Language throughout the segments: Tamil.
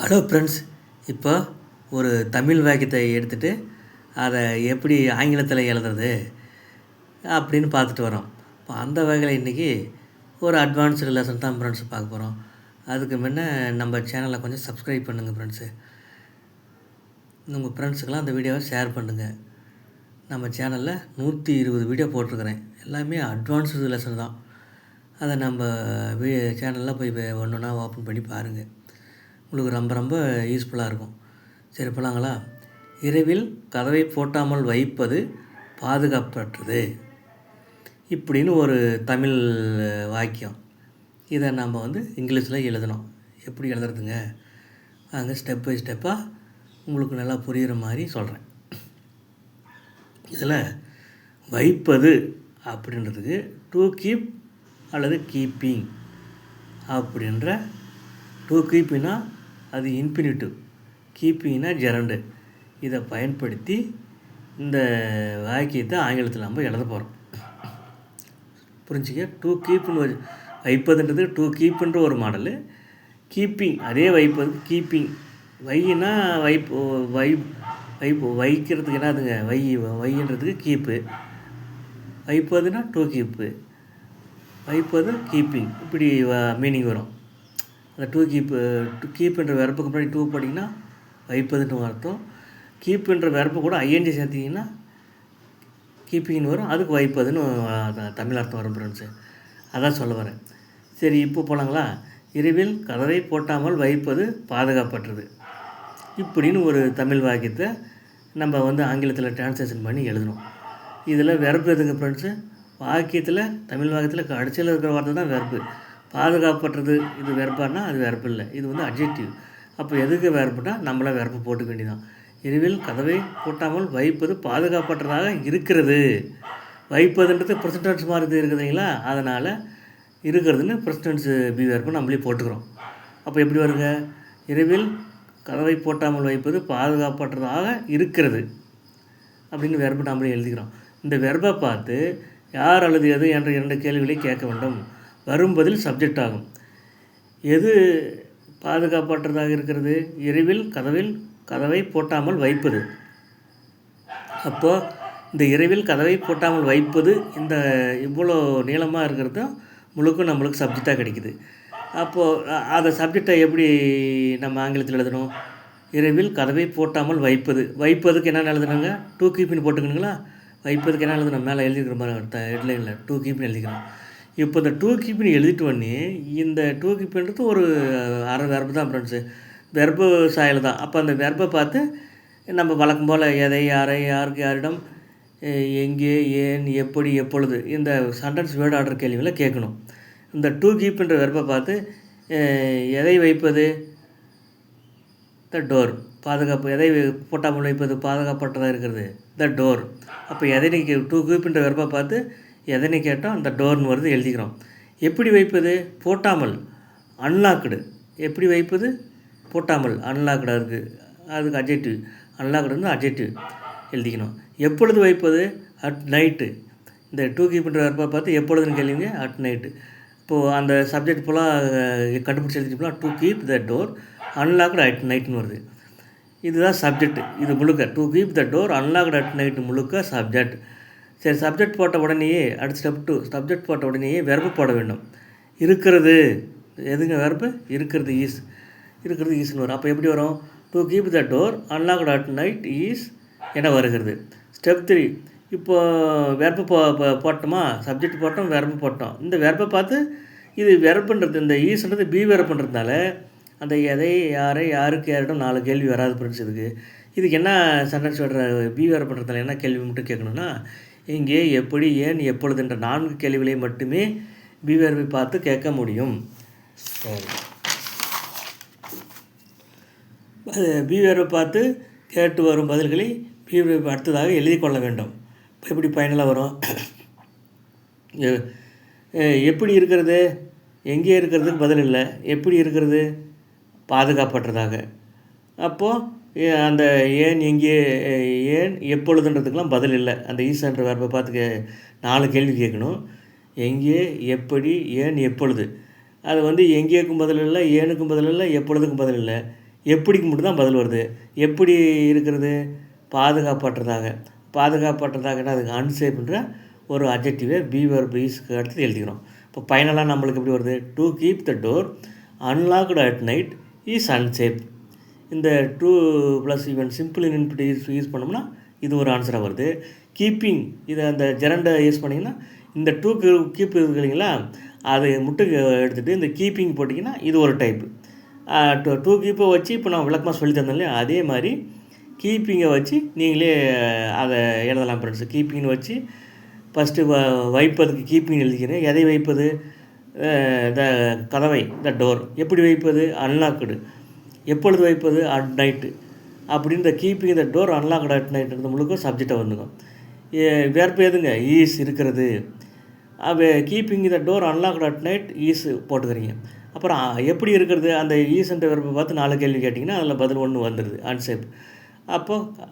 Hello friends. இப்போ ஒரு தமிழ் வாக்கியத்தை எடுத்துகிட்டு அதை எப்படி ஆங்கிலத்தில் எழுதுறது அப்படின்னு பார்த்துட்டு வரோம். இப்போ அந்த வகையில் இன்றைக்கி ஒரு அட்வான்ஸ்டு லெசன் தான் ஃப்ரெண்ட்ஸ் பார்க்க போகிறோம். அதுக்கு முன்ன நம்ம சேனலை கொஞ்சம் சப்ஸ்கிரைப் பண்ணுங்கள் ஃப்ரெண்ட்ஸு. உங்கள் ஃப்ரெண்ட்ஸுக்கெல்லாம் அந்த வீடியோவை ஷேர் பண்ணுங்கள். நம்ம சேனலில் 120 வீடியோ போட்டிருக்கிறேன். எல்லாமே அட்வான்ஸ்டு லெசன் தான். அதை நம்ம சேனலில் போய் ஒன்று ஒன்றா ஓப்பன் பண்ணி பாருங்கள். உங்களுக்கு ரொம்ப ரொம்ப யூஸ்ஃபுல்லாக இருக்கும். சரி போகலாங்களா? இரவில் கதவை பூட்டாமல் வைப்பது பாதுகாப்பற்றது இப்படின்னு ஒரு தமிழ் வாக்கியம். இதை நம்ம இங்கிலீஷில் எழுதணும். எப்படி எழுதுறதுங்க? அங்கே ஸ்டெப் பை ஸ்டெப்பாக உங்களுக்கு நல்லா புரிகிற மாதிரி சொல்கிறேன். இதில் வைப்பது அப்படின்றதுக்கு டு கீப் அல்லது கீப்பிங் அப்படின்ற டு கீப்பினா அது இன்ஃபினிட்டிவ், கீப்பிங்னா ஜெரண்டு. இதை பயன்படுத்தி இந்த வாக்கியத்தை ஆங்கிலத்தில் நம்ம எழுத போகிறோம். புரிஞ்சுக்க. டு கீப்னு வைப்பதுன்றது டு கீப்புன்ற ஒரு மாடலு. கீப்பிங் அதே வைப்பதுக்கு கீப்பிங். வையினா வைக்கிறதுக்கு என்னதுங்க? வைன்றதுக்கு கீப்பு. வைப்பதுன்னா டு கீப்பு, வைப்பது கீப்பிங். இப்படி மீனிங் வரும். அந்த டு கீப்புன்ற வெறுப்புக்கு முன்னாடி டூ படிங்கன்னா வைப்பதுன்னு அர்த்தம். கீப்புன்ற வெறுப்பு கூட ஐஎன்ஜி சேர்த்திங்கன்னா கீப்பிங்னு வரும். அதுக்கு வைப்பதுன்னு தமிழ் அர்த்தம் வரும் ஃப்ரெண்ட்ஸு. அதான் சொல்ல வரேன். சரி, இப்போ போகலாங்களா? இரவில் கதவை பூட்டாமல் வைப்பது பாதுகாப்பற்றது இப்படின்னு ஒரு தமிழ் வாக்கியத்தை நம்ம ஆங்கிலத்தில் டிரான்ஸ்லேஷன் பண்ணி எழுதணும். இதில் வெறுப்பு எதுங்க ஃப்ரெண்ட்ஸு? வாக்கியத்தில் தமிழ் வாக்கியத்தில் கடைசியில் இருக்கிற வார்த்தை தான் வெறுப்பு. பாதுகாப்பற்றது இது வெறுப்பானா அது வெறுப்பு இல்லை, இது அட்ஜெக்டிவ். அப்போ எதுக்கு வெறுப்புனா நம்மளாம் வெறுப்பு போட்டுக்க வேண்டியதான். இரவில் கதவை பூட்டாமல் வைப்பது பாதுகாப்பற்றதாக இருக்கிறது. வைப்பதுன்றது ப்ரெசன்டென்ஸ் மாதிரி இருக்குதுங்களா, அதனால் இருக்கிறதுன்னு ப்ரெசன்டென்ஸ் பி வெறுப்பு நம்மளே போட்டுக்கிறோம். அப்போ எப்படி வருங்க? இரவில் கதவை பூட்டாமல் வைப்பது பாதுகாப்பற்றதாக இருக்கிறது அப்படின்னு வெறுப்பு நம்மளே எழுதிக்கிறோம். இந்த வெறுப்பை பார்த்து யார் அல்லது எது என்ற 2 கேள்விகளை கேட்க வேண்டும். வரும் பதில் சப்ஜெக்ட் ஆகும். எது பாதுகாப்பற்றதாக இருக்கிறது? இரவில் கதவை பூட்டாமல் வைப்பது. அப்போது இந்த இரவில் கதவை பூட்டாமல் வைப்பது இந்த இவ்வளோ நீளமாக இருக்கிறது முழுக்க நம்மளுக்கு சப்ஜெக்டாக கிடைக்குது. அப்போது அதை சப்ஜெக்டை எப்படி நம்ம ஆங்கிலத்தில் எழுதணும்? இரவில் கதவை பூட்டாமல் வைப்பதுக்கு என்ன எழுதுனாங்க? டூ கீப்பின்னு போட்டுக்கணுங்களா? வைப்பதுக்கு என்ன எழுதணும்? மேலே எழுதிக்கிற மாதிரி ஹெட்லைனில் டூ கீப்பின்னு எழுதிக்கிறோம். இப்போ இந்த டூ கீப்பின்னு எழுதிட்டு உடனே இந்த டூ கீப்புன்றது ஒரு அரை வெர்பு தான் ஃப்ரெண்ட்ஸு. வெர்பு சாயல் தான். அப்போ அந்த வெர்பை பார்த்து நம்ம வழக்கம் போல் எதை, யாரை, யாருக்கு, யாரிடம், எங்கே, ஏன், எப்படி, எப்பொழுது இந்த சென்டென்ஸ் வேர்ட் ஆர்டர் கேள்விகளை கேட்கணும். இந்த டூ கீப்புன்ற வெர்பை பார்த்து எதை வைப்பது? The door. பாதுகாப்பு. எதை பூட்டாமல் வைப்பது பாதுகாப்பற்றதாக இருக்கிறது? The door. அப்போ எதனை டூ கீப்புன்ற வெர்பை பார்த்து எதனை கேட்டோம்? அந்த டோர்னு வருது எழுதிக்கிறோம். எப்படி வைப்பது? பூட்டாமல், அன்லாக்டு. எப்படி வைப்பது? பூட்டாமல், அன்லாக்டாக இருக்குது, அதுக்கு அட்ஜெக்டிவ். அன்லாக்டு அட்ஜெக்டிவ் எழுதிக்கணும். எப்பொழுது வைப்பது? At night. இந்த டூ கீப்புன்ற வெர்பை பார்த்து எப்பொழுதுன்னு கேள்விங்க, அட் நைட்டு. இப்போது அந்த சப்ஜெக்ட் ஃபுல்லாக கண்டுபிடிச்சி எழுதிட்டு போகலாம். To keep the door unlocked at நைட்னு வருது. இதுதான் சப்ஜெக்ட். இது முழுக்க to keep the door unlocked at night முழுக்க சப்ஜெக்ட். சரி, சப்ஜெக்ட் போட்ட உடனேயே அடுத்த ஸ்டெப் 2, சப்ஜெக்ட் போட்ட உடனேயே வெர்பு போட வேண்டும். இருக்கிறது. எதுங்க வெர்பு? இருக்கிறது ஈஸ்ன்னு வரும். அப்போ எப்படி வரும்? To keep the door unlocked at night is என வருகிறது. ஸ்டெப் 3, இப்போது வெர்பு போட்டோமா? சப்ஜெக்ட் போட்டோம், வெர்பு போட்டோம். இந்த வெர்பை பார்த்து இது வெர்புன்றது, இந்த ஈஸ்ன்றது பி வெர்புன்றதுனால அந்த எதை, யாரை, யாருக்கு, யாரிடம் 4 கேள்வி வராது ஃப்ரெண்ட்ஸ். இதுக்கு என்ன சென்டென்ஸ் விடுற பி வெர்புன்றதுனால என்ன கேள்வி மட்டும் கேட்கணும்னா, எங்கே, எப்படி, ஏன், எப்பொழுது என்ற 4 கேள்விகளை மட்டுமே பி வெர்பை பார்த்து கேட்க முடியும். சரி, பி வெர்பை பார்த்து கேட்டு வரும் பதில்களை பி வெர்பை அடுத்ததாக எழுதி கொள்ள வேண்டும். இப்போ எப்படி ஃபைனலாக வரும்? எப்படி இருக்கிறது? எங்கே இருக்கிறதுக்கு பதில் இல்லை. எப்படி இருக்கிறது? பாதுகாப்பற்றதாக. அப்போது அந்த ஏன், எங்கே, ஏன், எப்பொழுதுன்றதுக்கெலாம் பதில் இல்லை. அந்த ஈஸ்ன்ற வெர்பை பார்த்து 4 கேள்வி கேட்கணும். எங்கே, எப்படி, ஏன், எப்பொழுது. அது எங்கேக்கும் பதில் இல்லை, ஏனுக்கும் பதில் இல்லை, எப்பொழுதுக்கும் பதில் இல்லை. எப்படிக்கு மட்டும் தான் பதில் வருது. எப்படி இருக்கிறது? பாதுகாப்பற்றதாகனா அதுக்கு அன்சேஃப்ன்ற ஒரு அட்ஜெக்டிவை பி வெர்ப் இஸ்க்கு அடுத்து எழுதிக்கிறோம். இப்போ ஃபைனலாக நம்மளுக்கு எப்படி வருது? To keep the door unlocked at night is unsafe. இந்த to plus even simple infinitive use பண்ணோம்னா இது ஒரு ஆன்சராக வருது. கீப்பிங் இதை அந்த ஜெரண்டை யூஸ் பண்ணிங்கன்னா இந்த கீப் இருக்கு இல்லைங்களா, அது முட்டுக்கு எடுத்துகிட்டு இந்த கீப்பிங் போட்டிங்கன்னா இது ஒரு டைப்பு. டூ கீப்பை வச்சு இப்போ நான் விளக்கமாக சொல்லி தந்தேன் இல்லையா, அதே மாதிரி கீப்பிங்கை வச்சு நீங்களே அதை எழுதலாம் ஃப்ரெண்ட்ஸு. கீப்பிங்னு வச்சு ஃபஸ்ட்டு வைப்பதுக்கு கீப்பிங் எழுதிக்கிறேன். எதை வைப்பது? த கதவை, த டோர். எப்படி வைப்பது? அன்லாக்டு. எப்பொழுது வைப்பது? At night. அப்படின்ற keeping the door unlocked at நைட்டுன்றது முழுக்க சப்ஜெக்டாக வந்துங்க. வேர்ப்பு எதுங்க? ஈஸ் இருக்கிறது. Keeping the door unlocked at night is போட்டுக்கிறீங்க. அப்புறம் எப்படி இருக்கிறது? அந்த ஈஸ்ன்ற வெர்பை பார்த்து 4 கேள்வி கேட்டிங்கன்னா அதில் பதில் 1 வந்துடுது, அன்சேஃப். அப்போது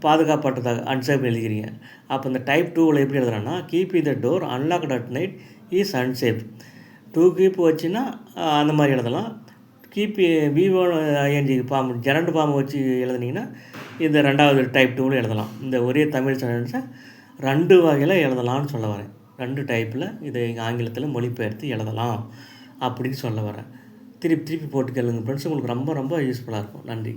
பாதுகாப்பற்றதாக அன்சேஃப் எழுதிக்கிறீங்க. அப்போ இந்த டைப் 2வில் எப்படி எழுதுறேன்னா, keeping the door unlocked at night is unsafe. To keep வச்சுன்னா அந்த மாதிரி எழுதலாம். V1 ஃபார்ம் ஜெரண்ட் ஃபார்ம் வச்சு எழுதுனீங்கன்னா இந்த 2வது டைப் 2வில் எழுதலாம். இந்த ஒரே தமிழ் சென்டென்ஸை 2 வகையில் எழுதலாம்னு சொல்ல வரேன். 2 டைப்பில் இதை ஆங்கிலத்தில் மொழிபெயர்த்து எழுதலாம் அப்படின்னு சொல்ல வரேன். திருப்பி போட்டு கேளுங்க ஃப்ரெண்ட்ஸ், உங்களுக்கு ரொம்ப ரொம்ப யூஸ்ஃபுல்லாக இருக்கும். நன்றி.